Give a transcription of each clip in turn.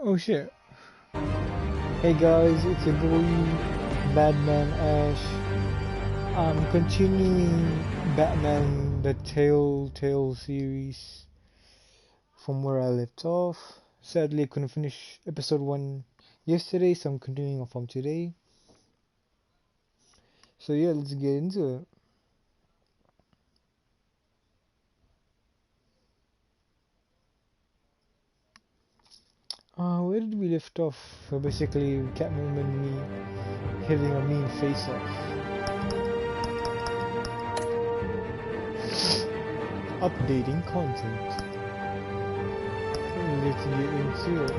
Oh shit. Hey guys, it's your boy Batman Ash. I'm continuing Batman the Telltale series from where I left off. Sadly I couldn't finish episode 1 yesterday, so I'm continuing from today. So yeah, let's get into it. Where did we left off? So basically, Catwoman and me having a mean face-off. Updating content. Let's get into it.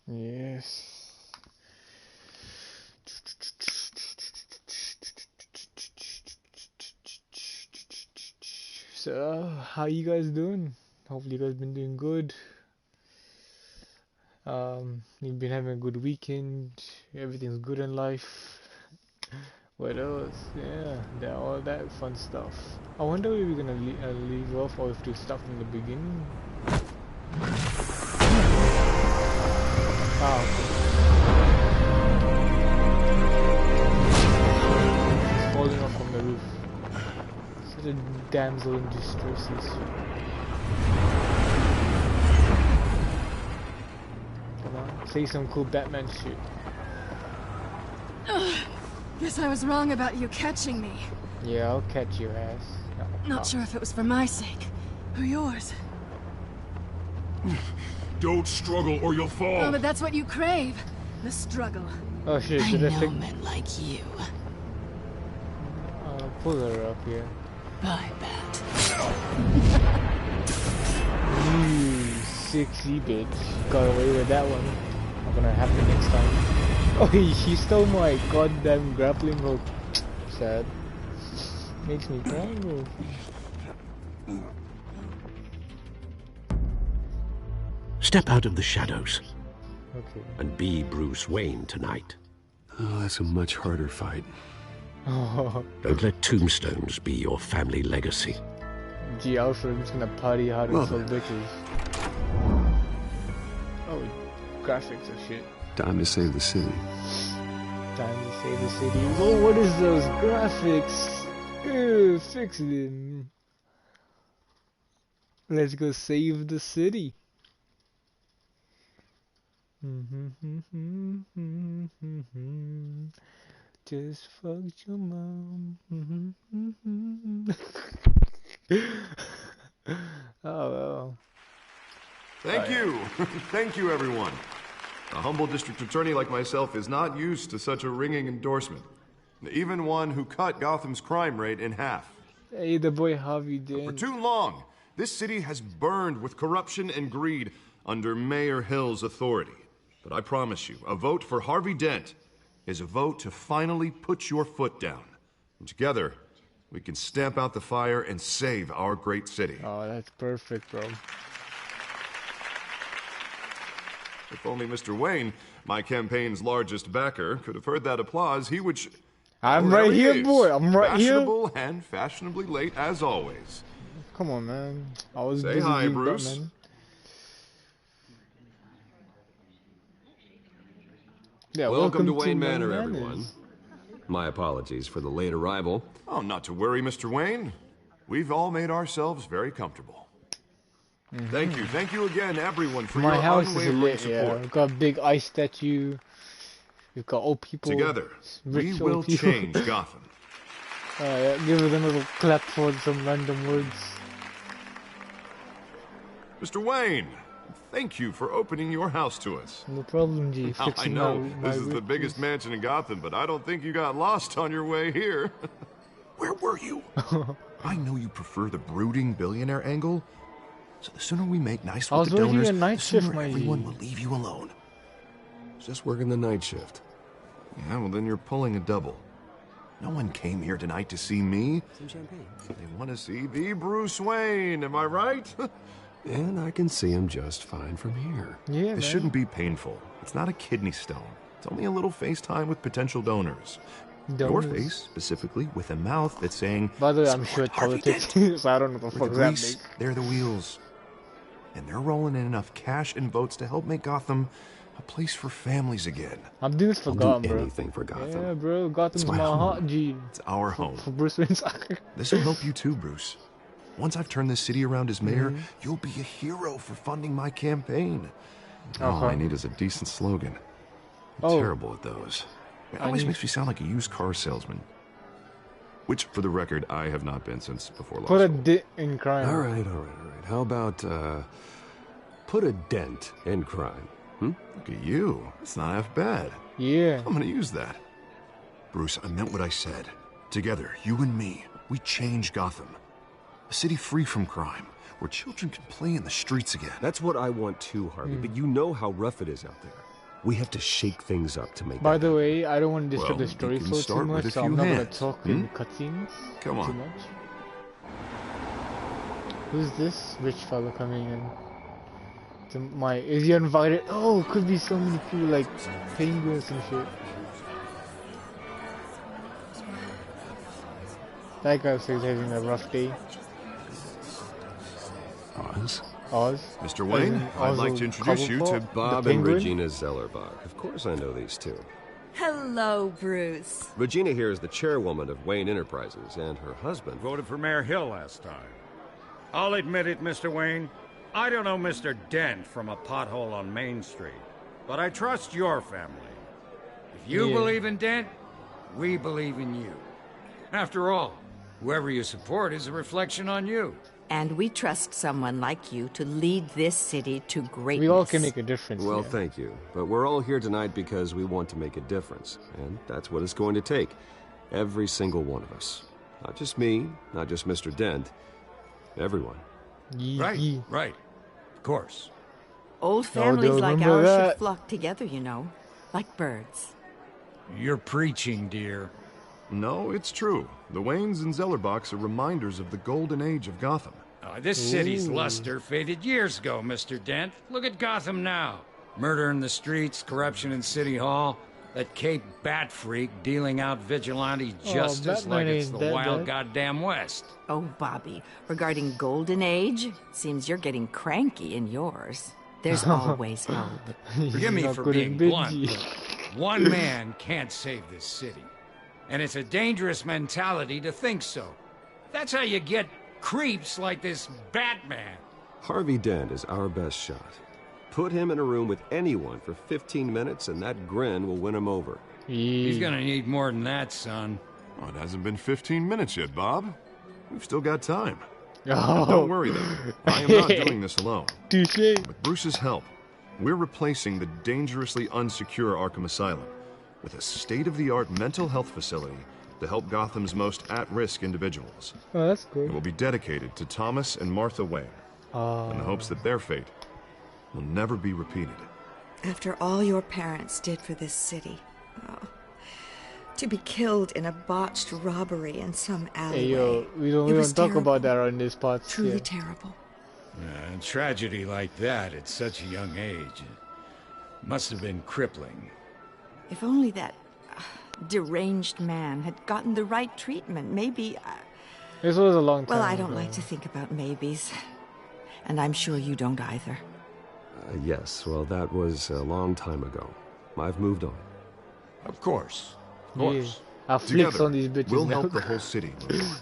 Yes. So, how you guys doing? Hopefully you guys been doing good. You've been having a good weekend. Everything's good in life. What else? Yeah, all that fun stuff. I wonder where we're gonna leave off, or if to start from the beginning. Oh. She's falling off from the roof. Such a damsel in distress. Come on, say some cool Batman shit. Guess I was wrong about you catching me. Yeah, I'll catch your ass. Not sure if it was for my sake or yours. Don't struggle or you'll fall. Oh, but that's what you crave. The struggle. Oh shit, I did I know men like you. Pull her up here. Bye, Bat. You sexy bitch. Got away with that one. Not gonna happen next time. Oh, he stole my goddamn grappling hook. Sad. Makes me cry, bro. Step out of the shadows. Okay. And be Bruce Wayne tonight. Oh, that's a much harder fight. Oh. Don't let tombstones be your family legacy. Gee, Alfred, I'm just gonna party hard and kill bitches. Oh, graphics are shit. Time to save the city. Time to save the city. Oh, what is those graphics? Ew, fix them. Let's go save the city. Just fucked your mom. Oh well. Thank you. Thank you, everyone. A humble district attorney like myself is not used to such a ringing endorsement. Even one who cut Gotham's crime rate in half. Hey, the boy Harvey Dent. For too long, this city has burned with corruption and greed under Mayor Hill's authority. But I promise you, a vote for Harvey Dent is a vote to finally put your foot down. And together, we can stamp out the fire and save our great city. Oh, that's perfect, bro. If only Mr. Wayne, my campaign's largest backer, could have heard that applause, he would... I'm right here, boy. I'm right here. Fashionable and fashionably late, as always. Come on, man. I was Say busy hi, doing Bruce. Batman. Yeah, Welcome to Wayne Manor, Wayne everyone. My apologies for the late arrival. Oh, not to worry, Mr. Wayne. We've all made ourselves very comfortable. Thank you again, everyone, for My your house is unwavering lit, support. yeah. We've got a big ice statue. We've got old people. Together, we rich will old people. change Gotham. Yeah, give them a little clap for some random words. Mr. Wayne, thank you for opening your house to us. No problem, G. Now, I Fixing know my this is the rich biggest mansion in Gotham, but I don't think you got lost on your way here. Where were you? I know you prefer the brooding billionaire angle, so the sooner we make nice I with was the working donors, a night the sooner shift, my everyone G. will leave you alone. Just working the night shift. Yeah, well then you're pulling a double. No one came here tonight to see me. Some champagne. They want to see the Bruce Wayne, am I right? And I can see him just fine from here. Yeah, This man. shouldn't be painful. It's not a kidney stone. It's only a little FaceTime with potential donors. Your Donors. face, specifically, with a mouth that's saying, By the way, I'm sure "Support it's Harvey politics, Dent." so I don't know what the We're fuck the that grease, means. they're the wheels. And they're rolling in enough cash and votes to help make Gotham a place for families again. I'm doing this for I'll Gotham, do bro. anything for Gotham. Yeah, bro. Gotham's my my home. heart, G. It's our home. For Bruce Wayne's. This will help you too, Bruce. Once I've turned this city around as mayor, you'll be a hero for funding my campaign. All I need is a decent slogan. I'm Oh. terrible at those. It always makes me sound like a used car salesman. Which, for the record, I have not been since before law Put a school. dent in crime. All right. How about, put a dent in crime? Look at you. It's not half bad. Yeah. I'm gonna use that. Bruce, I meant what I said. Together, you and me, we change Gotham. A city free from crime, where children can play in the streets again. That's what I want too, Harvey, but you know how rough it is out there. We have to shake things up to make By that the happen. way, I don't want to disturb Well, the story you can flow too start with much, a so I'm few not gonna hands. talk in cutscenes Come too on. much. Who's this rich fella coming in? Is he invited? Oh, could be so many people like penguins and shit. That guy says he's having a rough day. Oz? Oz. Mr. Wayne, I'd like to introduce you to Bob The and Penguin? Regina Zellerbach. Of course I know these two. Hello, Bruce. Regina here is the chairwoman of Wayne Enterprises, and her husband... Voted for Mayor Hill last time. I'll admit it, Mr. Wayne. I don't know Mr. Dent from a pothole on Main Street, but I trust your family. If you believe in Dent, we believe in you. After all, whoever you support is a reflection on you. And we trust someone like you to lead this city to greatness. We all can make a difference. Well, yeah. thank you. But we're all here tonight because we want to make a difference. And that's what it's going to take. Every single one of us. Not just me, not just Mr. Dent. Everyone. Yee. Right. Of course. Old families they'll like remember ours that. should flock together, you know. Like birds. You're preaching, dear. No, it's true. The Waynes and Zellerbachs are reminders of the golden age of Gotham. This city's luster faded years ago, Mr. Dent. Look at Gotham now. Murder in the streets, corruption in City Hall, that Cape Bat freak dealing out vigilante justice Batman like it's ain't the that wild bad. goddamn West. Oh, Bobby, regarding Golden Age, seems you're getting cranky in yours. There's always hope. Forgive me not for good being at blunt, Benji. but one man can't save this city. And it's a dangerous mentality to think so. That's how you get creeps like this Batman. Harvey Dent is our best shot. Put him in a room with anyone for 15 minutes and that grin will win him over. He's gonna need more than that, son. Oh, it hasn't been 15 minutes yet, Bob. We've still got time. Oh, Don't worry, though. I am not doing this alone. touche. With Bruce's help, we're replacing the dangerously unsecure Arkham Asylum with a state-of-the-art mental health facility to help Gotham's most at-risk individuals. Oh, that's It good. will be dedicated to Thomas and Martha Wayne, in the hopes that their fate will never be repeated. After all your parents did for this city. Oh, to be killed in a botched robbery in some alleyway. Hey, yo, we don't was talk terrible. about that on this part. Truly Yeah. terrible. A tragedy like that at such a young age must have been crippling. If only that deranged man had gotten the right treatment, maybe... This was a long time Well, I don't ago. like to think about maybes. And I'm sure you don't either. Yes, well, that was a long time ago. I've moved on. Of course. Of Yeah. course. I flicks Together, on these bitches we'll now. help the whole city move on.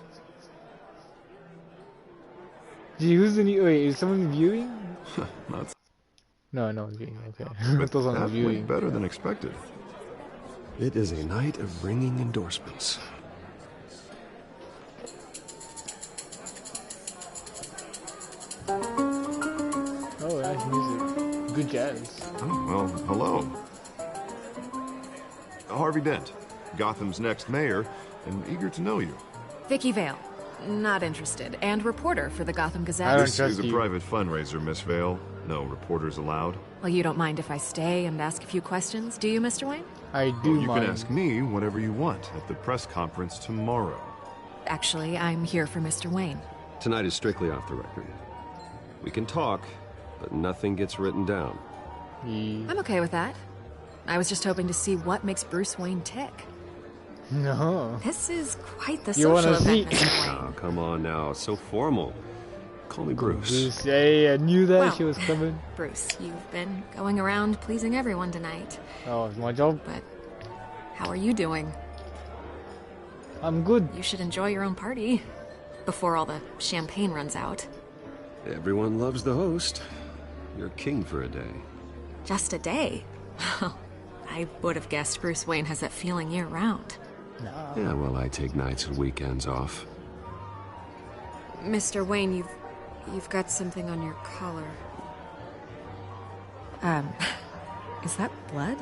Gee, who's the new... Wait, is someone viewing? Not No, no one's viewing. Okay. I but thought someone was that went viewing. better than expected. It is a night of ringing endorsements. Oh, nice music. Good jazz. Oh, well, hello. Harvey Dent, Gotham's next mayor, and eager to know you. Vicky Vale. Not interested. And reporter for the Gotham I Gazette. don't This trust is a you. private fundraiser, Miss Vale. No reporters allowed. Well, you don't mind if I stay and ask a few questions, do you, Mr. Wayne? I do You mind. can ask me whatever you want at the press conference tomorrow. Actually, I'm here for Mr. Wayne. Tonight is strictly off the record. We can talk, but nothing gets written down. Yeah. I'm okay with that. I was just hoping to see what makes Bruce Wayne tick. No. This is quite the You wanna social event, see? Mr. Oh, Wayne. come on now. It's so formal. Call me Bruce. Bruce, hey, I knew that Well, she was coming. Bruce, you've been going around pleasing everyone tonight. Oh, it's my job. But how are you doing? I'm good. You should enjoy your own party before all the champagne runs out. Everyone loves the host. You're king for a day. Just a day? I would have guessed Bruce Wayne has that feeling year-round. Yeah, well, I take nights and weekends off. Mr. Wayne, you've got something on your collar. Is that blood?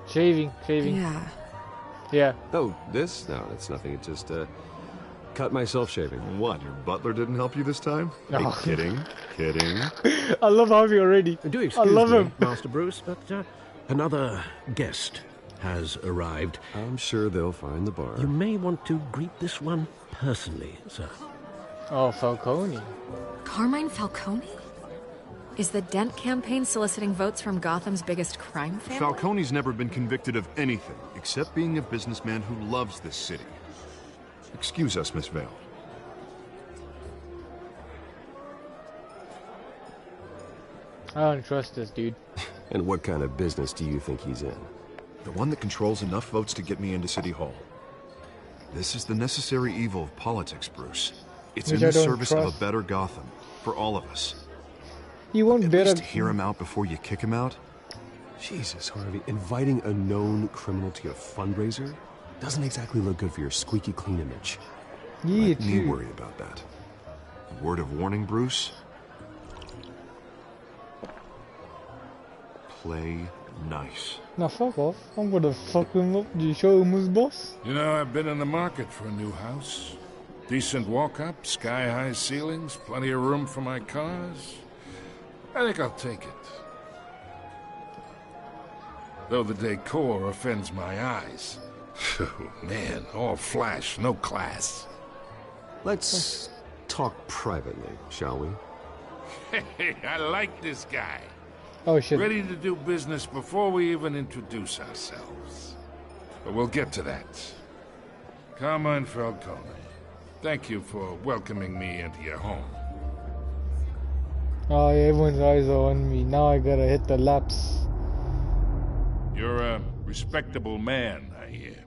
Shaving. Yeah. Yeah. Oh, this? No, it's nothing. It just, cut myself shaving. What, your butler didn't help you this time? No. Hey, kidding. I love Harvey already. Do I excuse love me, him. Master Bruce, but another guest has arrived. I'm sure they'll find the bar. You may want to greet this one personally, sir. Oh, Falcone. Carmine Falcone? Is the Dent campaign soliciting votes from Gotham's biggest crime family? Falcone's never been convicted of anything except being a businessman who loves this city. Excuse us, Miss Vale. I don't trust this dude. And what kind of business do you think he's in? The one that controls enough votes to get me into City Hall. This is the necessary evil of politics, Bruce. It's Which in I the don't service of a trust. better Gotham, for all of us. You won't At better. least hear him out before you kick him out. Jesus, Harvey, inviting a known criminal to your fundraiser doesn't exactly look good for your squeaky clean image. Yeah, Let me too. worry about that. A word of warning, Bruce. Play nice. Now fuck off. I'm gonna fuck him up. You show him his boss? You know, I've been in the market for a new house. Decent walk-up, sky-high ceilings, plenty of room for my cars. I think I'll take it. Though the decor offends my eyes. Oh, man, all flash, no class. Let's talk privately, shall we? Hey, I like this guy. Oh shit. Ready to do business before we even introduce ourselves. But we'll get to that. Carmine Falcone, thank you for welcoming me into your home. Oh yeah, everyone's eyes are on me. Now I gotta hit the laps. You're a respectable man, I hear.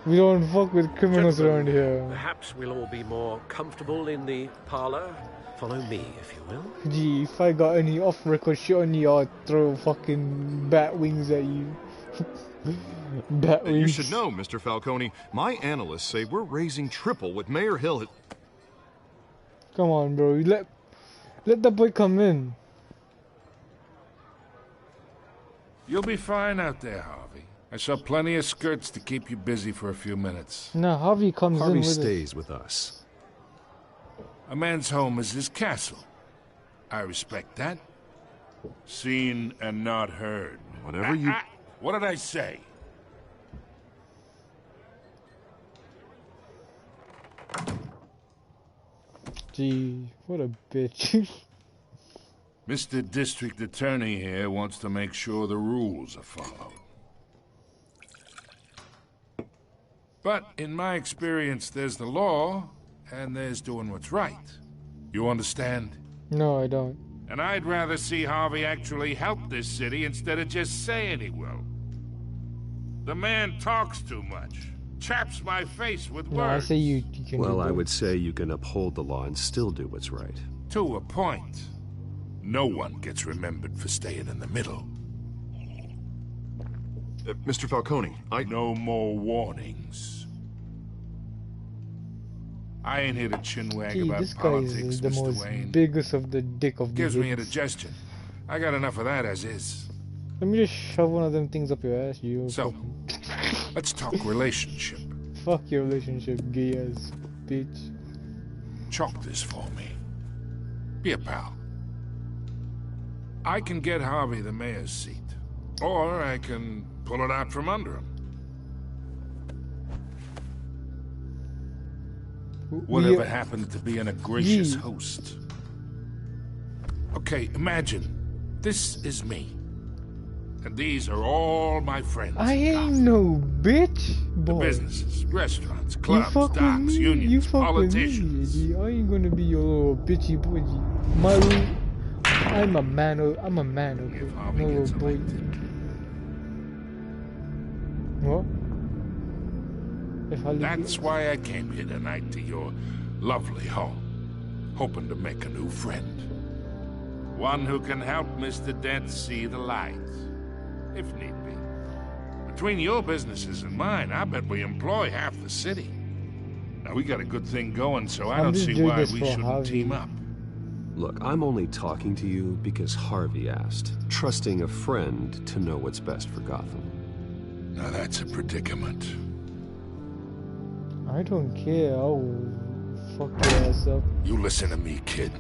We don't fuck with criminals around here. Perhaps we'll all be more comfortable in the parlor. Follow me, if you will. Gee, if I got any off-record shit on you, I'll throw fucking bat wings at you. Bat wings. You should know, Mr. Falcone, my analysts say we're raising triple what Mayor Hill had... Come on, bro. Let the boy come in. You'll be fine out there, Harvey. I saw plenty of skirts to keep you busy for a few minutes. Nah, Harvey comes in Harvey with stays with us. A man's home is his castle. I respect that. Seen and not heard. Whatever you... What did I say? Gee, what a bitch. Mr. District Attorney here wants to make sure the rules are followed. But in my experience, there's the law, and there's doing what's right. You understand? No, I don't. And I'd rather see Harvey actually help this city instead of just saying he will. The man talks too much. Chaps my face with No, I words. say you can Well, do I both. would say you can uphold the law and still do what's right. To a point. No one gets remembered for staying in the middle. Mr. Falcone, No more warnings. I ain't here to chinwag Gee, about this guy politics, is the Mr. most Wayne. biggest of the dick of the Gives me dicks. indigestion. I got enough of that as is. Let me just shove one of them things up your ass, you. So, let's talk relationship. Fuck your relationship, gay ass bitch. Chalk this for me. Be a pal. I can get Harvey the mayor's seat. Or I can pull it out from under him. Whatever happened to being a gracious Gee. host? Okay, imagine. This is me. And these are all my friends. I in ain't Gotham. no bitch, The boy. businesses, restaurants, You clubs, fuck with docks, me, unions, you fuck with me. politicians. G. I ain't gonna be your little bitchy boy. G. I'm a man, okay? If Harvey No little gets boy. elected. What? If Harley That's why I came here tonight to your lovely home, hoping to make a new friend. One who can help Mr. Dent see the light, if need be. Between your businesses and mine, I bet we employ half the city. Now, we got a good thing going, so I I'm don't just see doing why this we for shouldn't Harvey. team up. Look, I'm only talking to you because Harvey asked, trusting a friend to know what's best for Gotham. Now, that's a predicament. I don't care. I'll fuck your ass up. You listen to me, kid.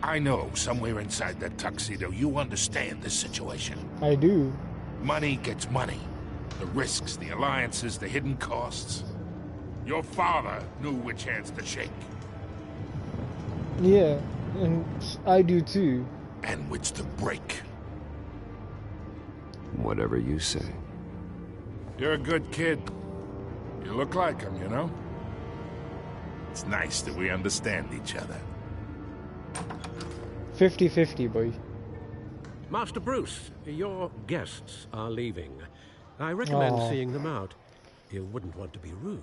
I know somewhere inside that tuxedo you understand this situation. I do. Money gets money. The risks, the alliances, the hidden costs. Your father knew which hands to shake. Yeah, and I do too. And which to break. Whatever you say. You're a good kid. You look like him, you know? It's nice that we understand each other. 50-50, boy. Master Bruce, your guests are leaving. I recommend Aw. seeing them out. You wouldn't want to be rude.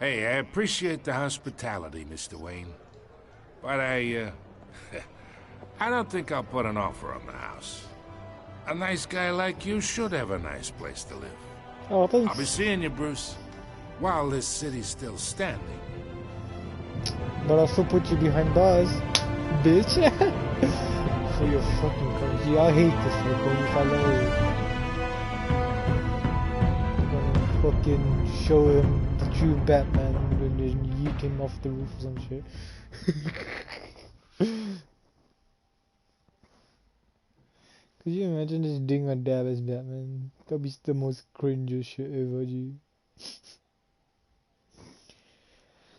Hey, I appreciate the hospitality, Mr. Wayne. But I don't think I'll put an offer on the house. A nice guy like you should have a nice place to live. Oh, thanks. I'll be seeing you, Bruce, while this city's still standing. But I'll still put you behind bars, bitch. For your fucking country. I hate this like when you follow. I'm gonna fucking show him the true Batman and then yeet him off the roof or some shit. Could you imagine just doing a dab as Batman? That'd be the most cringe shit ever, G.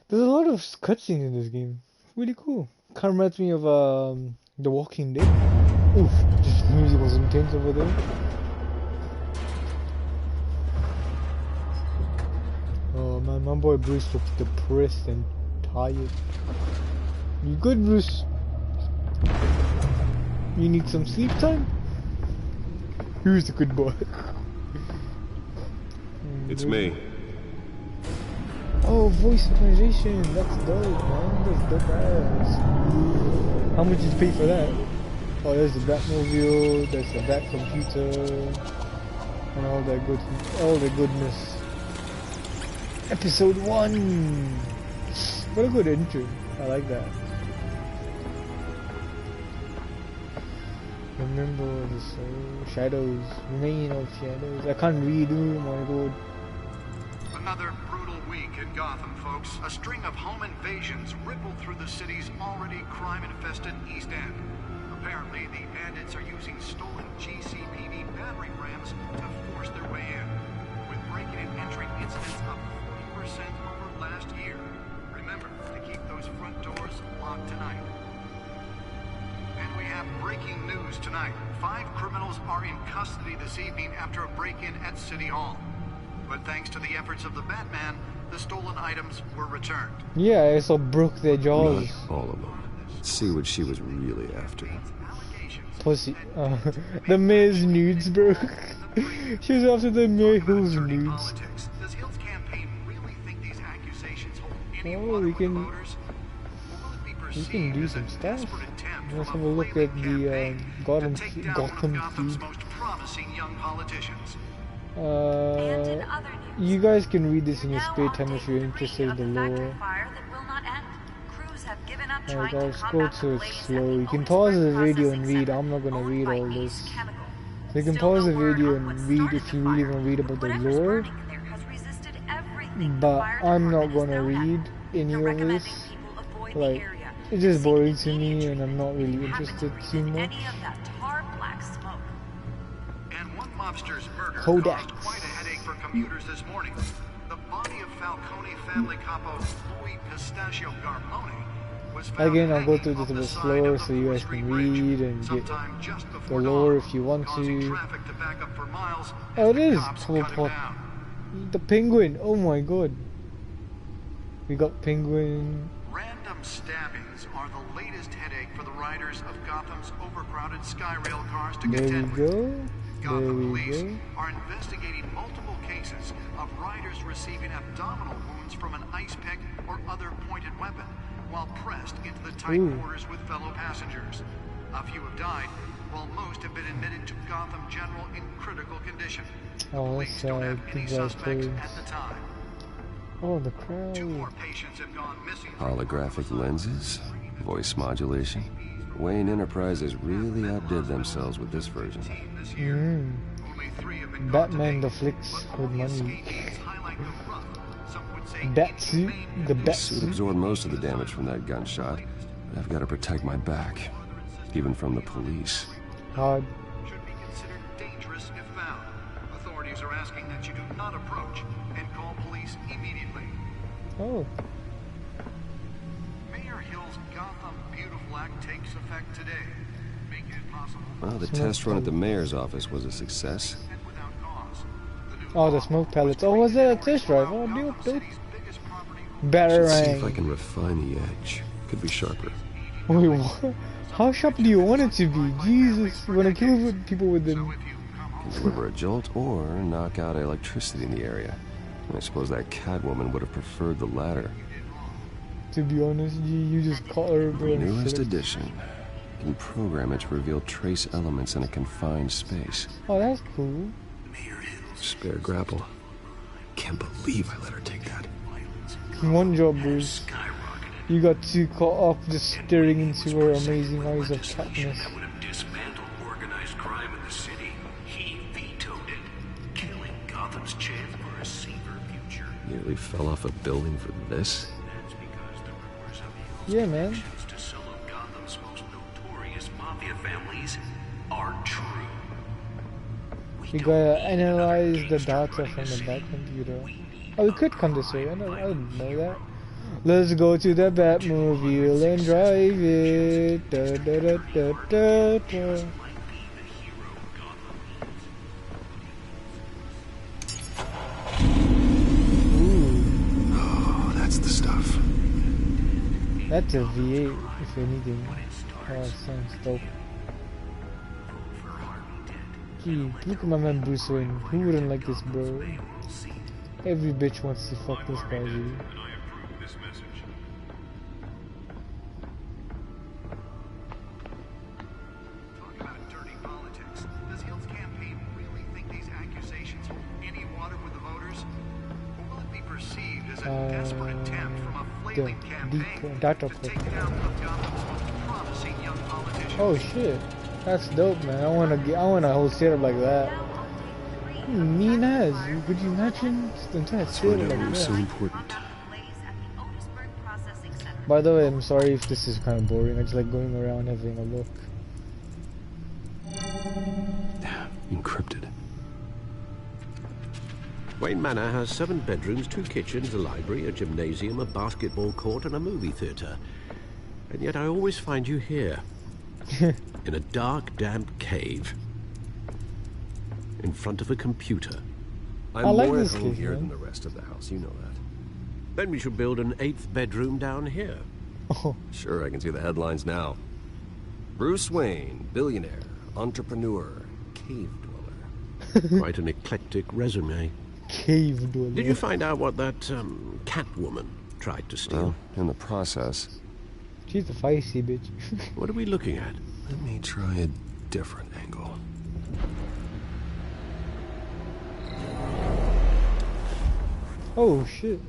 There's a lot of cutscenes in this game. Really cool. Kind of reminds me of The Walking Dead. Oof, this music was intense over there. Oh man, my boy Bruce looks depressed and tired. You good, Bruce? You need some sleep time? Who's the good boy? It's me. Oh, voice optimization. That's dope, man. That's dope ass. How much did you pay for that? Oh, there's the Batmobile, there's the Bat computer, and all that goodness. Episode 1. What a good intro. I like that. Remember the soul. Shadows. Reign of shadows. I can't read. Oh my god. Another brutal week in Gotham, folks. A string of home invasions rippled through the city's already crime-infested East End. Apparently, the bandits are using stolen GCPD battering rams to force their way in, with break-in and entry incidents up 40% over last year. Remember to keep those front doors locked tonight. And we have breaking news tonight. 5 criminals are in custody this evening after a break-in at City Hall. But thanks to the efforts of the Batman, the stolen items were returned. Yeah, I also broke their jaws. Not all of them. Let's see what she was really after. Pussy. The mayor's nudes, bro. She was after the mayor Hill's nudes. Does Hill's campaign really think these accusations hold any Oh, water we with can- voters? Or will it be We perceived can do as a some stuff. desperate attempt Let's from have a look failing at the campaign Gotham to take down one of Gotham's feed. most promising young politicians? You guys can read this in your spare time if you're interested in the lore. Alright, I'll scroll to it slow. You can pause the video and read. I'm not gonna read all this. So you can pause the video and read if you really want to read about the lore. But I'm not gonna read any of this. Like, it's just boring to me and I'm not really interested too much. And one mobster's murder Kodak. caused quite a headache for commuters this morning. The body of Falcone family capo Louis Pistachio Garmone Again, I'll go through this a bit slower so you guys can read and get the lore if you want to. Oh, it is Cobblepot. The penguin. Oh my god. We got penguin. Random stabbings are the latest headache for the riders of Gotham's overcrowded Skyrail cars to contend with. Gotham police are investigating multiple cases of riders receiving abdominal wounds from an ice pick or other pointed weapon while pressed into the tight quarters with fellow passengers. A few have died, while most have been admitted to Gotham General in critical condition. Police don't have any suspects at the time. Oh, the crowd. 2 more patients have gone missing. Holographic lenses, voice modulation. Wayne Enterprises really outdid themselves with this version. Batman the flicks with money. Batsuit, the Suit Batsuit. absorbed most of the damage from that gunshot, but I've got to protect my back, even from the police. Hard. Should be considered dangerous if found. Authorities are asking that you do not approach and call police immediately. Oh. Mayor Hill's Gotham Beautiful Act takes effect today, making it possible. Well, the test run at the mayor's office was a success. Oh, the smoke pellets. Oh, was that a test drive? Oh, dope, dope. Should see if I Batarang. can refine the edge. Could be sharper. Wait, what? How sharp do you want it to be? Jesus, when I kill with people with them. Can deliver a jolt or knock out electricity in the area. I suppose that Catwoman would have preferred the latter. To be honest, you just caught her, bro. Newest edition. Can program it to reveal trace elements in a confined space. Oh, that's cool. Spare grapple. Can't believe I let her take that. One job, Bruce. You got too caught up just staring into her amazing eyes of fatness. That would have dismantled organized crime in the city. He vetoed it, killing Gotham's chance for a safer future. Nearly fell off a building for this. That's because the rumors of Yeah, man. connections to some of Gotham's most notorious mafia families are true. We gotta analyze the data from the back computer. Oh, we could come this way. I didn't know that. Let's go to the Batmobile and drive it. Da, da, da, da, da, da. Ooh, Oh, that's the stuff. that's a V8, if anything. Oh, sounds dope. Gee, look at my man Bruce Wayne. Who wouldn't like this, bro? Every bitch wants to fuck this guy, dude. Talk about dirty politics. Does Hill's campaign really think these accusations hold any water with the voters? Or will it be perceived as a desperate attempt from a flailing campaign data to take down one of Gotham's most promising young politicians? Oh shit, that's dope, man. I wanna hold setup like that. Mean as, could you imagine? Just the entire That's why setup that like was so that. important. By the way, I'm sorry if this is kind of boring. I just like going around having a look. Encrypted. Wayne Manor has 7 bedrooms, 2 kitchens, a library, a gymnasium, a basketball court, and a movie theatre. And yet I always find you here. In a dark, damp cave. In front of a computer. I'm I like more this at home kid, here man. than the rest of the house, you know that. Then we should build an 8th bedroom down here. Oh, Sure, I can see the headlines now. Bruce Wayne, billionaire, entrepreneur, cave dweller. Quite an eclectic resume. cave dweller. Did you find out what that Catwoman tried to steal? Well, in the process, She's a feisty bitch. What are we looking at? let me try a different angle. Oh shit.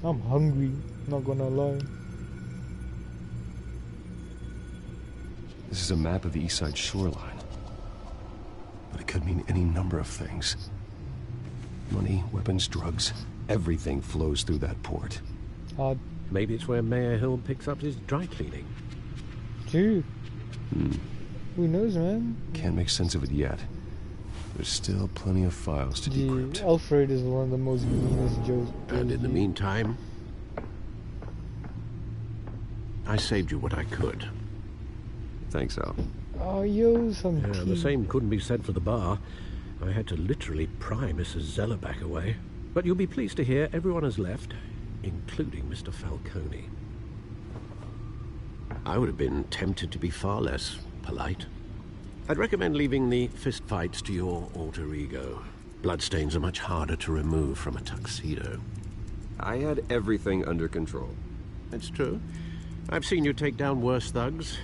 I'm hungry, not gonna lie. This is a map of the east side shoreline. But it could mean any number of things. Money, weapons, drugs, everything flows through that port. Odd. Maybe it's where Mayor Hill picks up his dry cleaning. Dude. Who knows, man? Can't make sense of it yet. There's still plenty of files to decrypt. Alfred is one of the most meanest Joes. And in the meantime, I saved you what I could. Thanks, Al. Oh, yo, some Yeah, the same couldn't be said for the bar. I had to literally pry Mrs. Zellerback away. But you'll be pleased to hear everyone has left, including Mr. Falcone. I would have been tempted to be far less polite. I'd recommend leaving the fistfights to your alter ego. Bloodstains are much harder to remove from a tuxedo. I had everything under control. That's true. I've seen you take down worse thugs.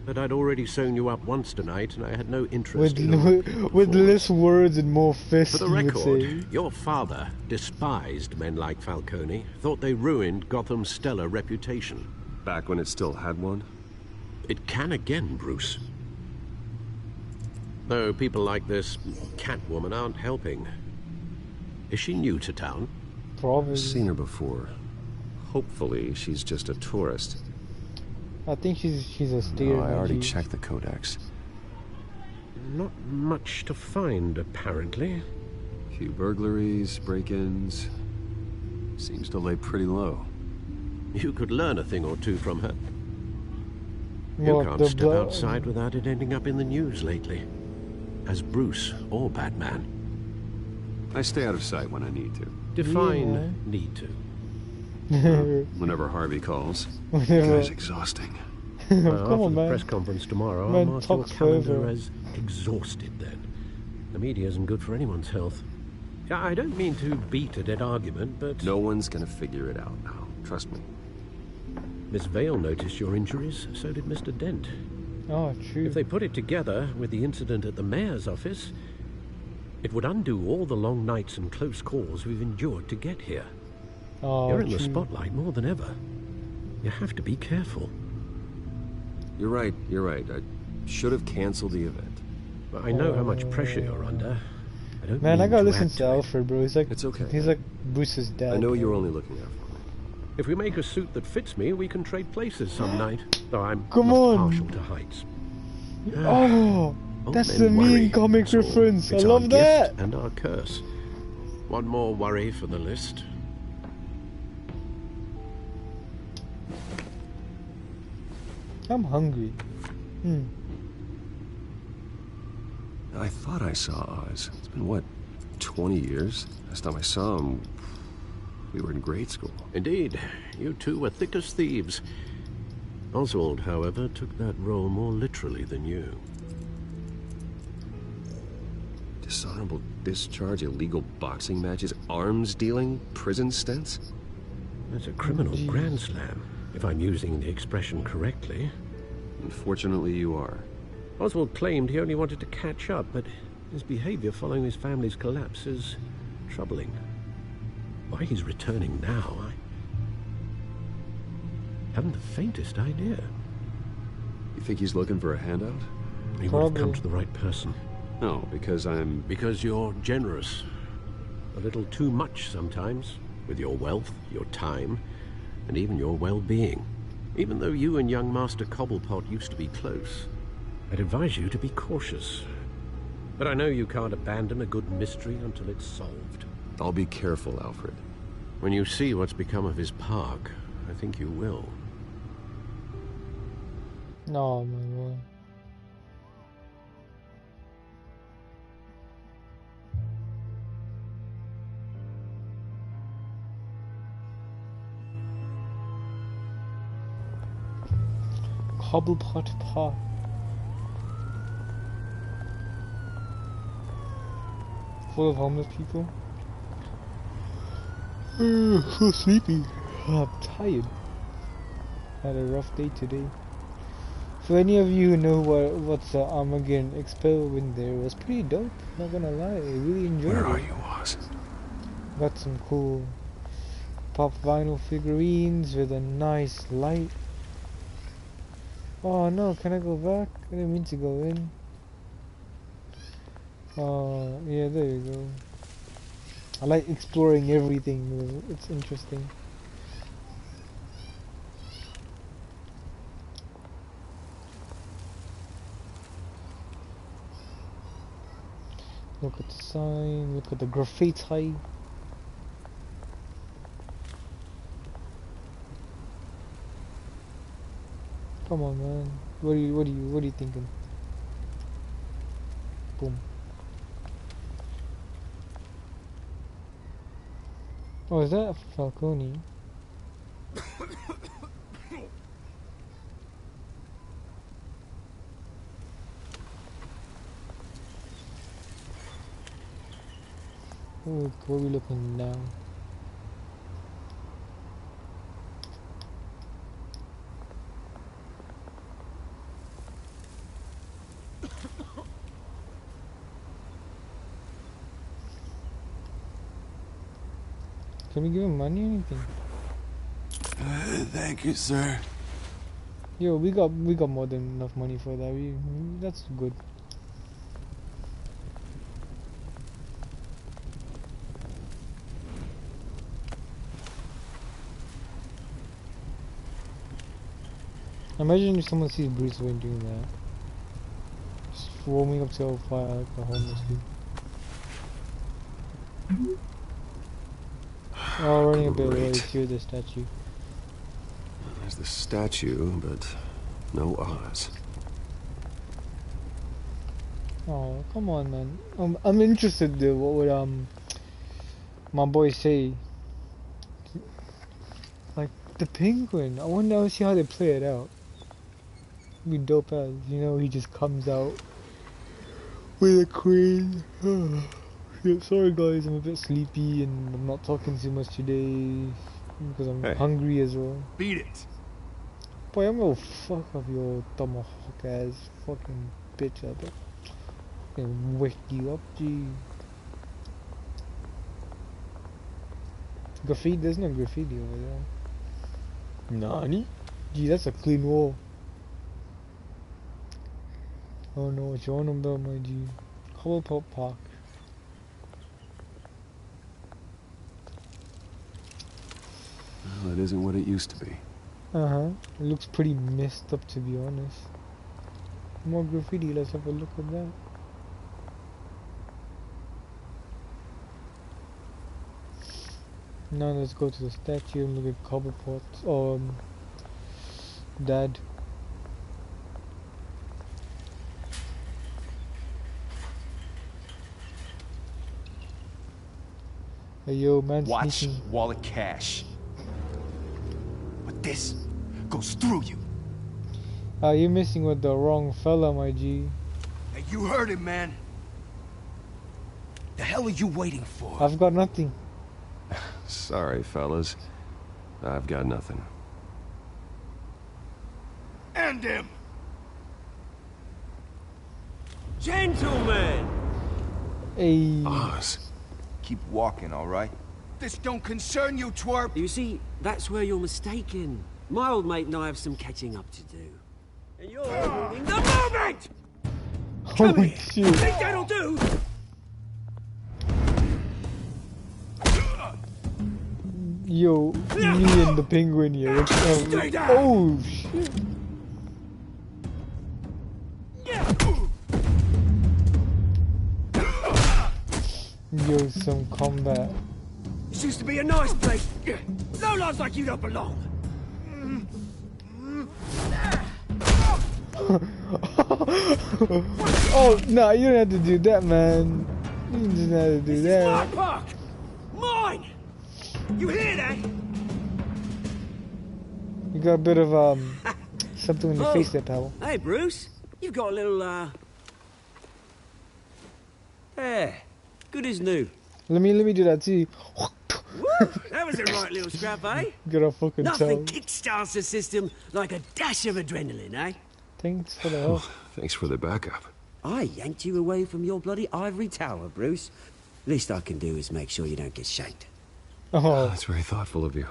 But I'd already sewn you up once tonight, and I had no interest with less words and more fists. For the record, your father despised men like Falcone, thought they ruined Gotham's stellar reputation. Back when it still had one? It can again, Bruce. Though people like this Catwoman aren't helping. Is she new to town? Probably. I've seen her before. Hopefully, she's just a tourist. I think she's a steer. No, I already checked the codex. Not much to find, apparently. Few burglaries, break-ins. Seems to lay pretty low. You could learn a thing or two from her. You can't step outside without it ending up in the news lately. As Bruce or Batman. I stay out of sight when I need to. Define need to. Whenever Harvey calls. The guy's exhausting. Well, Come on, after the man. press conference tomorrow, Man, I'll mark your talk calendar further. as exhausted then. The media isn't good for anyone's health. I don't mean to beat a dead argument, but... No one's gonna figure it out now. Trust me. Miss Vale noticed your injuries, so did Mr. Dent. Oh, true. If they put it together with the incident at the mayor's office, it would undo all the long nights and close calls we've endured to get here. Oh, You're in true. the spotlight more than ever. You have to be careful. You're right. I should have canceled the event. But I know how much pressure you're under. I don't Man, I mean gotta to listen add to to it. Alfred, bro. He's like, It's okay. He's like Bruce's dad. I know bro. you're only looking out for me. If we make a suit that fits me, we can trade places some night. Though I'm Come not on. partial to heights. Oh, Old that's men the mean worry, comic that's all. reference. I It's our love gift that. and our curse. One more worry for the list. I'm hungry. I thought I saw Oz. It's been, what, 20 years? Last time I saw him, we were in grade school. Indeed, you two were thick as thieves. Oswald, however, took that role more literally than you. Dishonorable discharge, illegal boxing matches, arms dealing, prison stints? That's a criminal grand slam, if I'm using the expression correctly. Unfortunately, you are. Oswald claimed he only wanted to catch up, but his behavior following his family's collapse is troubling. Why he's returning now, I haven't the faintest idea. You think he's looking for a handout? He would have come to the right person. No, because I'm... Because you're generous. A little too much sometimes, with your wealth, your time, and even your well-being. Even though you and young Master Cobblepot used to be close, I'd advise you to be cautious. But I know you can't abandon a good mystery until it's solved. I'll be careful, Alfred. When you see what's become of his park, I think you will. No, my boy. Cobblepot Park. Full of homeless people. So sleepy. I'm tired. Had a rough day today. For any of you who know what's Armageddon experiment there, it was pretty dope. Not gonna lie, I really enjoyed it. Where are you, Oz? Got some cool pop vinyl figurines with a nice light. Oh no, can I go back? I didn't mean to go in. Yeah, there you go. I like exploring everything. It's interesting. Look at the sign, look at the graffiti. Come on, man. What are you thinking? Boom. Oh, is that Falcone? Oh, what are we looking now? Can we give him money or anything? Thank you, sir. Yo, we got more than enough money for that. That's good. Imagine if someone sees Bruce Wayne doing that. Just roaming up to a fire like a homeless dude. Oh, running a bit away to the statue. There's the statue, but no Oz. Oh, come on, man. I'm interested though. What would my boy say? Like the penguin. I wonder see how they play it out. Be dope as, you know, he just comes out with a queen. Yeah, sorry guys, I'm a bit sleepy and I'm not talking too much today because I'm hungry as well. Beat it. Boy, I'm gonna fuck up your tomahawk ass fucking bitch up. Fucking wake you up, gee. Graffiti? There's no graffiti over there. Nani? Gee, that's a clean wall. I don't know what you're on about, my G. Cobblepot Park. Well, it isn't what it used to be. It looks pretty messed up, to be honest. More graffiti, let's have a look at that. Now let's go to the statue and look at Cobblepot. Dad. Hey yo, man. Watch sneaking. wall of cash. But this goes through you. You're messing with the wrong fella, my G. Hey, you heard him, man. The hell are you waiting for? I've got nothing. Sorry, fellas. I've got nothing. End him! Gentlemen! Hey. Oz. Keep walking, all right? This don't concern you, twerp! You see, that's where you're mistaken. My old mate and I have some catching up to do. And you're ruining the moment! Come Holy here! shit. Think that'll do? Yo, me and the penguin here. Stay down. Oh shit. Yo, some combat. This used to be a nice place. No lives like you don't belong. Oh, nah, you don't have to do that, man. You just have to do This is my that. park! Mine! You hear that? You got a bit of, something in your Oh. face there, pal. Hey, Bruce. You've got a little, Yeah, good as new. Let me do that too. Woo! That was a right little scrap, eh? Get a fucking Nothing towel. kickstarts the system like a dash of adrenaline, eh? Thanks for the help. Thanks for the backup. I yanked you away from your bloody ivory tower, Bruce. Least I can do is make sure you don't get shanked. Oh, That's very thoughtful of you.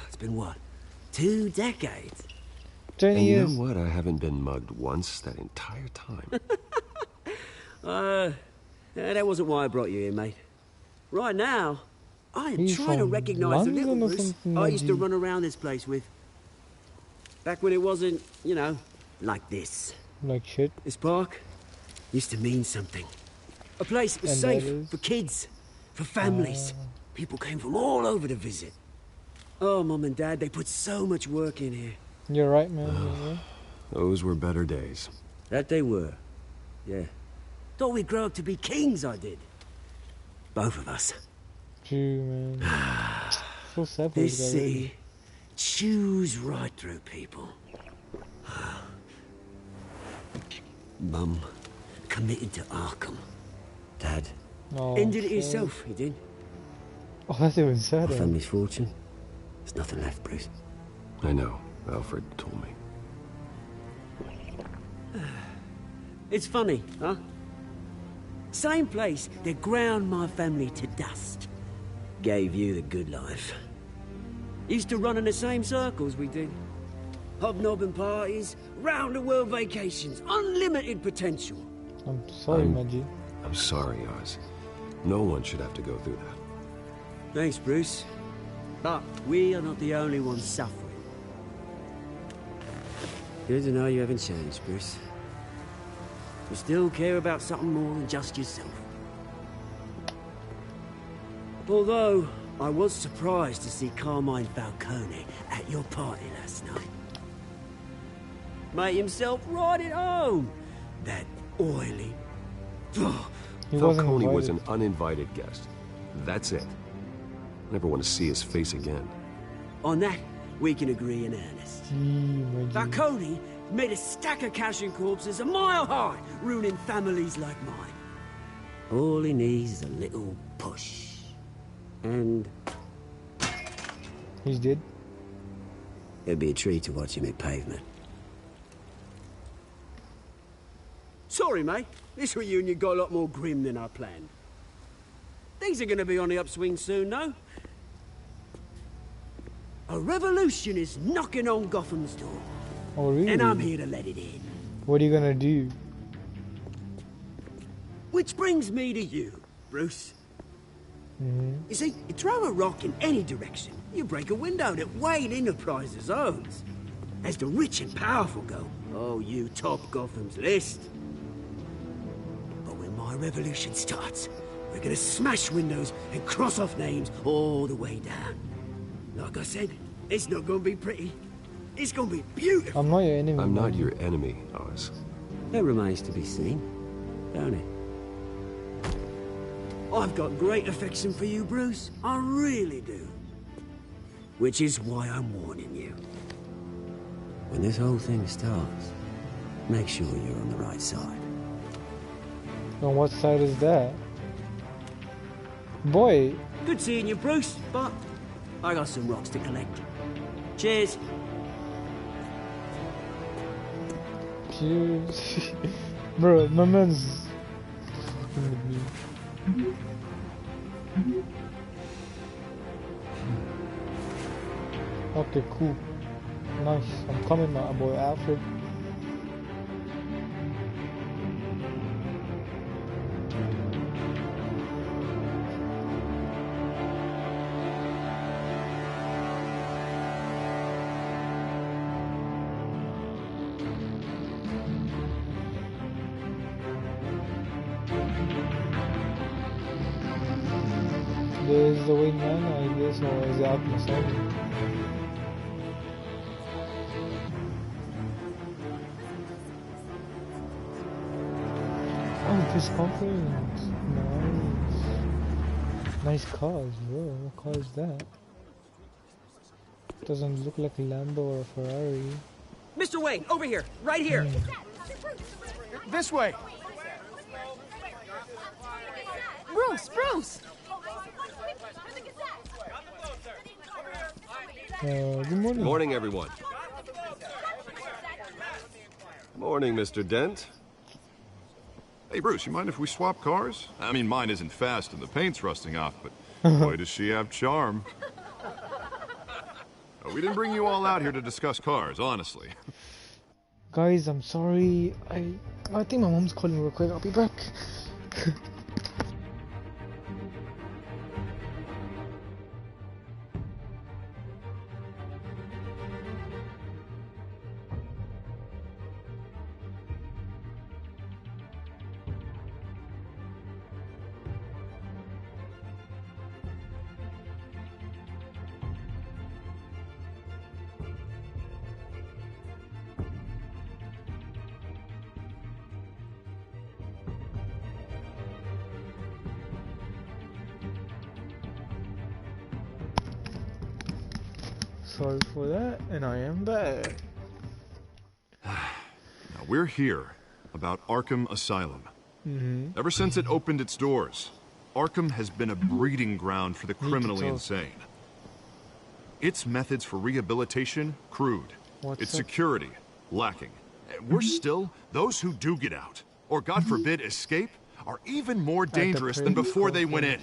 It's been what? 2 decades? 20 And you years. know what? I haven't been mugged once that entire time. That wasn't why I brought you here, mate. Right now, I am He's trying to from recognize the little London or Bruce something, I used to Maggie? run around this place with. Back when it wasn't, you know, like this. Like shit. This park used to mean something. A place that was And safe that is? for kids, for families. People came from all over to visit. Oh, Mum and Dad, they put so much work in here. You're right, man. You're right. Those were better days. That they were. Yeah. Thought we'd grow up to be kings, I did. Both of us. True, man. So sad for This this guy, really. city chews right through people. Mum committed to Arkham. Dad Oh, ended it sad. himself, he did. Oh, that's even My sadder. family's fortune. There's nothing left, Bruce. I know. Alfred told me. It's funny, huh? Same place that ground my family to dust. Gave you the good life. Used to run in the same circles we did. Hobnobbing parties, round-the-world vacations, unlimited potential. I'm sorry, Maggie. I'm sorry, Oz. No one should have to go through that. Thanks, Bruce. But we are not the only ones suffering. Good to know you haven't changed, Bruce. You still care about something more than just yourself. Although, I was surprised to see Carmine Falcone at your party last night. Made himself right at home. That oily... He wasn't Falcone was invited. an uninvited guest. That's it. Never want to see his face again. On that, we can agree in earnest. Gee, Maggie. Falcone made a stack of cash and corpses a mile high, ruining families like mine. All he needs is a little push. And He's dead. it'd be a treat to watch him hit pavement. Sorry, mate. This reunion got a lot more grim than I planned. Things are gonna be on the upswing soon, though. A revolution is knocking on Gotham's door. Oh, really? And I'm here to let it in. What are you gonna do? Which brings me to you, Bruce. Mm-hmm. You see, you throw a rock in any direction, you break a window that Wayne Enterprises owns. As the rich and powerful go, oh, you top Gotham's list. But when my revolution starts, we're gonna smash windows and cross off names all the way down. Like I said, it's not gonna be pretty. It's gonna be beautiful. I'm not your enemy. I'm not Maggie. your enemy, Oz. It remains to be seen, don't it? I've got great affection for you, Bruce. I really do. Which is why I'm warning you. When this whole thing starts, make sure you're on the right side. On what side is that? Boy, Good seeing you, Bruce, but I got some rocks to collect. Cheers. cheers. Bro, my man's fucking with me. Okay, cool. Nice. I'm coming, my boy Alfred. There's the Wayne Manor, I guess, or is it Arkham Asylum? Oh, this conference. Nice. Nice cars, bro. What car is that? Doesn't look like a Lambo or a Ferrari. Mr. Wayne, over here, right here. This way. Bruce, Bruce! Good morning. Morning, everyone. Morning, Mr. Dent. Hey, Bruce, you mind if we swap cars? I mean, mine isn't fast and the paint's rusting off, but boy, does she have charm. We didn't bring you all out here to discuss cars, honestly. Guys, I'm sorry. I think my mom's calling real quick. I'll be back. Sorry for that, and I am back. Now, we're here about Arkham Asylum. Ever since it opened its doors, Arkham has been a breeding ground for the criminally insane. Its methods for rehabilitation, crude. Its security, lacking. And worse still, those who do get out, or God forbid escape, are even more dangerous than before they went in.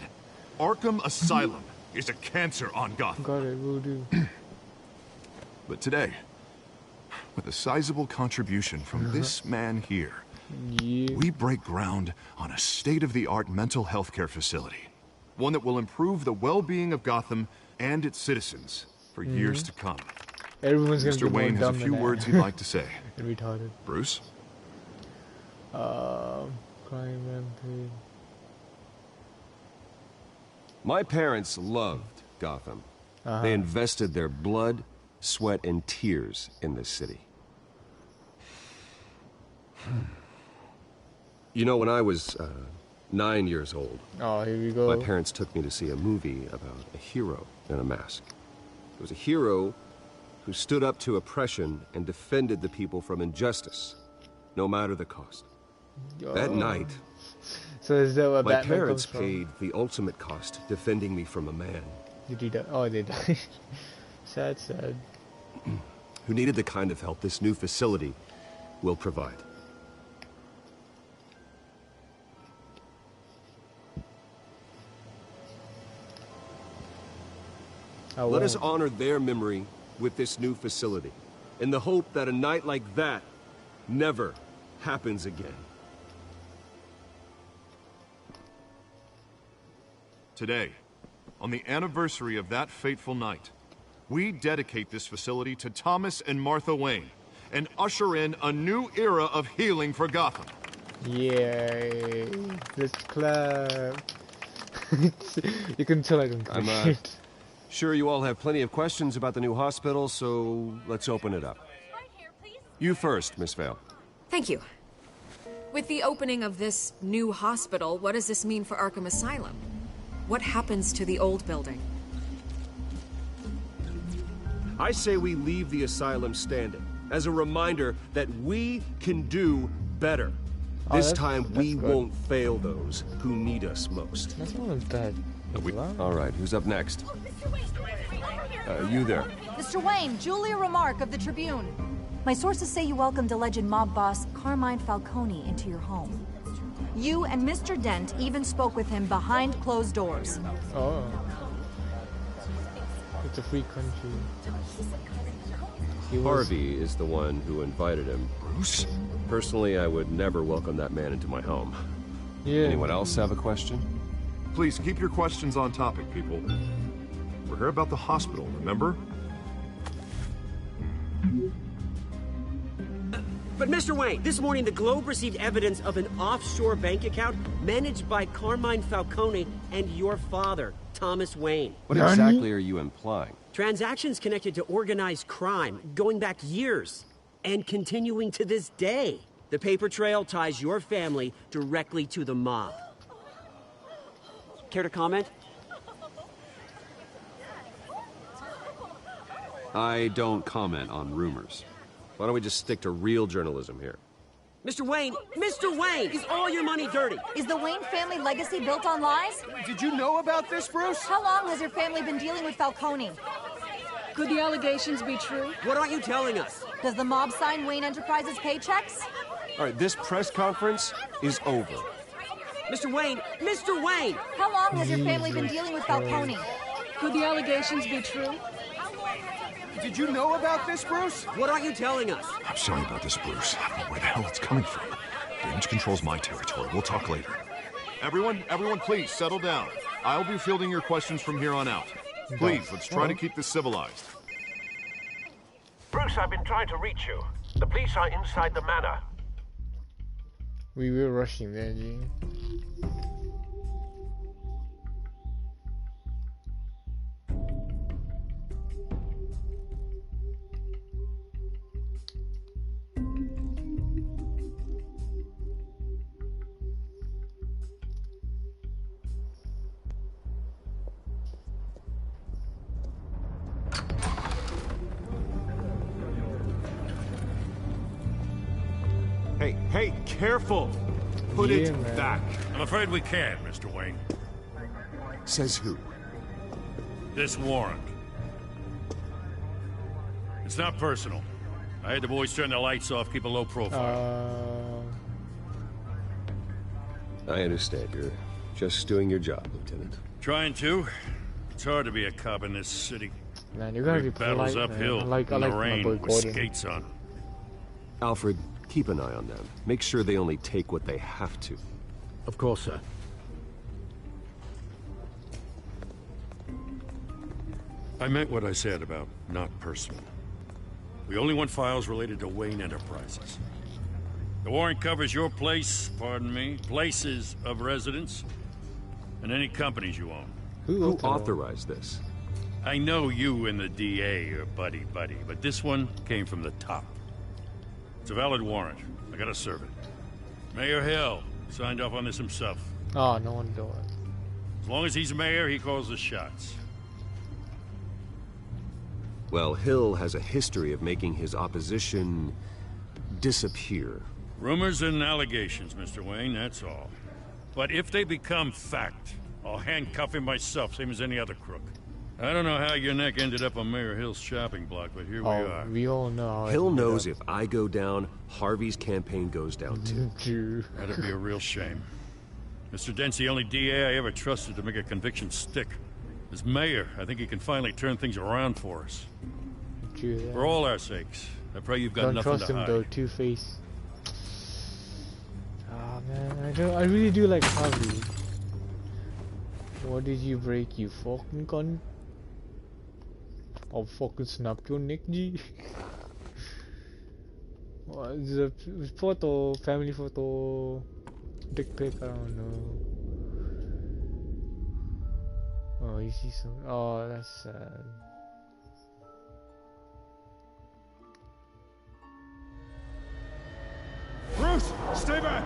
Arkham Asylum is a cancer on Gotham. Got it, will do. But today, with a sizable contribution from this man here, we break ground on a state-of-the-art mental health care facility. One that will improve the well-being of Gotham and its citizens for years to come. Everyone's gonna Mr. Wayne has a few words he'd like to say. Retarded. Bruce? Crime rampage. My parents loved Gotham. They invested their blood, sweat, and tears in this city. You know, when I was 9 years old, oh, here we go. My parents took me to see a movie about a hero in a mask. It was a hero who stood up to oppression and defended the people from injustice, no matter the cost. That night, so is that what my Batman parents comes from? paid the ultimate cost defending me from a man. Did he die? Oh, they died. Sad. Who needed the kind of help this new facility will provide. Let us honor their memory with this new facility, in the hope that a night like that never happens again. Today, on the anniversary of that fateful night, we dedicate this facility to Thomas and Martha Wayne and usher in a new era of healing for Gotham. Yay. Let's clap. You can tell I don't I'm sure you all have plenty of questions about the new hospital, so let's open it up. You first, Miss Vale. Thank you. With the opening of this new hospital, what does this mean for Arkham Asylum? What happens to the old building? I say we leave the asylum standing, as a reminder that we can do better. This time we won't fail those who need us most. That's not bad. All right, who's up next? You there. Mr. Wayne, Julia Remark of the Tribune. My sources say you welcomed alleged mob boss Carmine Falcone into your home. You and Mr. Dent even spoke with him behind closed doors. Oh. It's a free country. Harvey is the one who invited him. Bruce? Personally, I would never welcome that man into my home. Yeah. Anyone else have a question? Please keep your questions on topic, people. We're here about the hospital, remember? But Mr. Wayne, this morning the Globe received evidence of an offshore bank account managed by Carmine Falcone and your father, Thomas Wayne. What exactly are you implying? Transactions connected to organized crime going back years and continuing to this day. The paper trail ties your family directly to the mob. Care to comment? I don't comment on rumors. Why don't we just stick to real journalism here? Mr. Wayne, is all your money dirty? Is the Wayne family legacy built on lies? Did you know about this, Bruce? How long has your family been dealing with Falcone? Could the allegations be true? What aren't you telling us? Does the mob sign Wayne Enterprises paychecks? All right, this press conference is over. Mr. Wayne! How long has your family been dealing with Falcone? Could the allegations be true? Did you know about this, Bruce? What aren't you telling us? I'm sorry about this, Bruce. I don't know where the hell it's coming from. Damage control's my territory. We'll talk later. Everyone, please settle down. I'll be fielding your questions from here on out. Please, let's try to keep this civilized. Bruce, I've been trying to reach you. The police are inside the manor. We were rushing there, G. Hey, careful! Put it man. back. I'm afraid we can't, Mr. Wayne. Says who? This warrant. It's not personal. I had the boys turn the lights off, keep a low profile. I understand. You're just doing your job, Lieutenant. Trying to. It's hard to be a cop in this city. Man, you gotta be Battles polite, uphill man. I like in the my rain boy with Gordon. skates on. Alfred, keep an eye on them. Make sure they only take what they have to. Of course, sir. I meant what I said about not personal. We only want files related to Wayne Enterprises. The warrant covers your place, pardon me, places of residence, and any companies you own. Who authorized this? I know you and the DA are buddy-buddy, but this one came from the top. It's a valid warrant. I gotta serve it. Mayor Hill signed off on this himself. Oh, no one do it. As long as he's mayor, he calls the shots. Well, Hill has a history of making his opposition disappear. Rumors and allegations, Mr. Wayne, that's all. But if they become fact, I'll handcuff him myself, same as any other crook. I don't know how your neck ended up on Mayor Hill's shopping block, but here we are. We all know how Hill knows if I go down, Harvey's campaign goes down too. That'd be a real shame. Mr. Dent's the only DA I ever trusted to make a conviction stick. As mayor, I think he can finally turn things around for us. For all our sakes, I pray you've got Don't nothing trust to him hide. though, Two-Face. Ah man, I really do like Harvey. What did you break, you fucking cunt? I'll fucking snap your neck, G. What is a photo, family photo, dick pic, I don't know. Oh, you see some. Oh, that's sad. Bruce, stay back!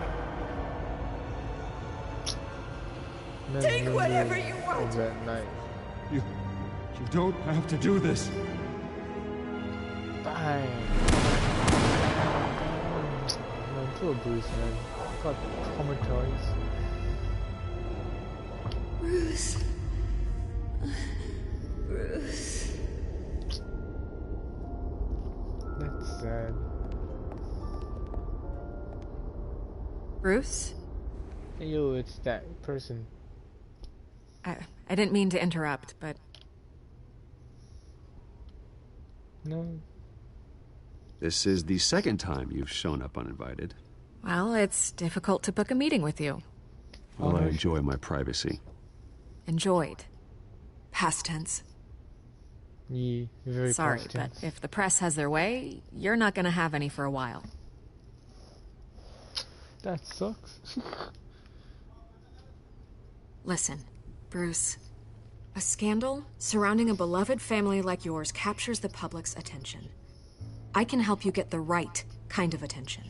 Take whatever you want. That night. You don't have to do this. Bang. Man, poor Bruce, man. Got traumatized. Bruce. Bruce. That's sad. Bruce? Hey, yo, it's that person. I didn't mean to interrupt, but... No. This is the second time you've shown up uninvited. Well, it's difficult to book a meeting with you. Well, I enjoy my privacy. Enjoyed. Past tense. Yeah, very Sorry, past but tense. if the press has their way, you're not gonna have any for a while. That sucks. Listen, Bruce. A scandal surrounding a beloved family like yours captures the public's attention. I can help you get the right kind of attention.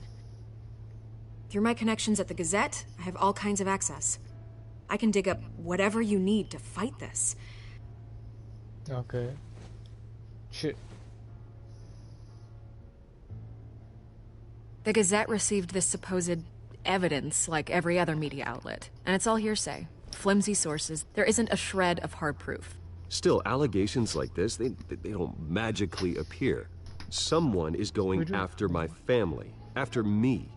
Through my connections at the Gazette, I have all kinds of access. I can dig up whatever you need to fight this. Okay. Shit. The Gazette received this supposed evidence like every other media outlet, and it's all hearsay. Flimsy sources. There isn't a shred of hard proof. Still, allegations like this, they don't magically appear. Someone is going after my family, after me.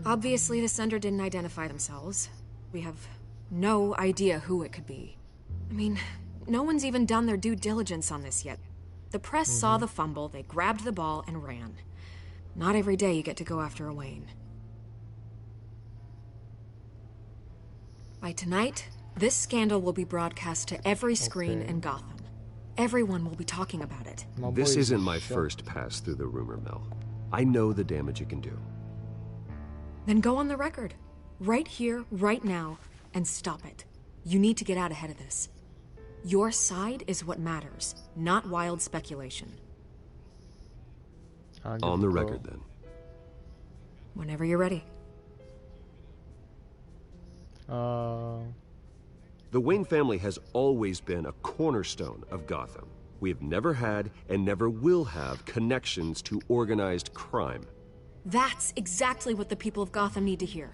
Obviously, the sender didn't identify themselves. We have no idea who it could be. I mean, no one's even done their due diligence on this yet. The press saw the fumble, they grabbed the ball and ran. Not every day you get to go after a Wayne. By tonight, this scandal will be broadcast to every screen in Gotham. Everyone will be talking about it. This isn't my first pass through the rumor mill. I know the damage it can do. Then go on the record. Right here, right now, and stop it. You need to get out ahead of this. Your side is what matters, not wild speculation. On the record, then. Whenever you're ready. The Wayne family has always been a cornerstone of Gotham. We have never had and never will have connections to organized crime. That's exactly what the people of Gotham need to hear.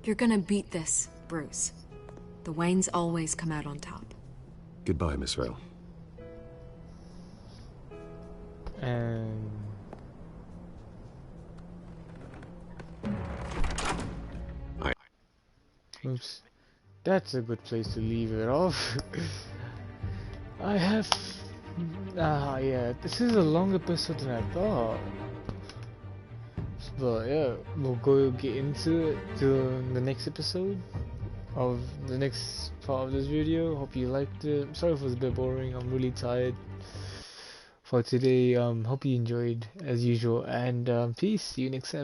You're gonna beat this, Bruce. The Waynes always come out on top. Goodbye, Miss Vale. And oops, that's a good place to leave it off. I have yeah, this is a long episode than I thought. But yeah, we'll go get into it during the next episode of the next part of this video. Hope you liked it. I'm sorry if it was a bit boring. I'm really tired for today. Hope you enjoyed as usual, and peace. See you next time.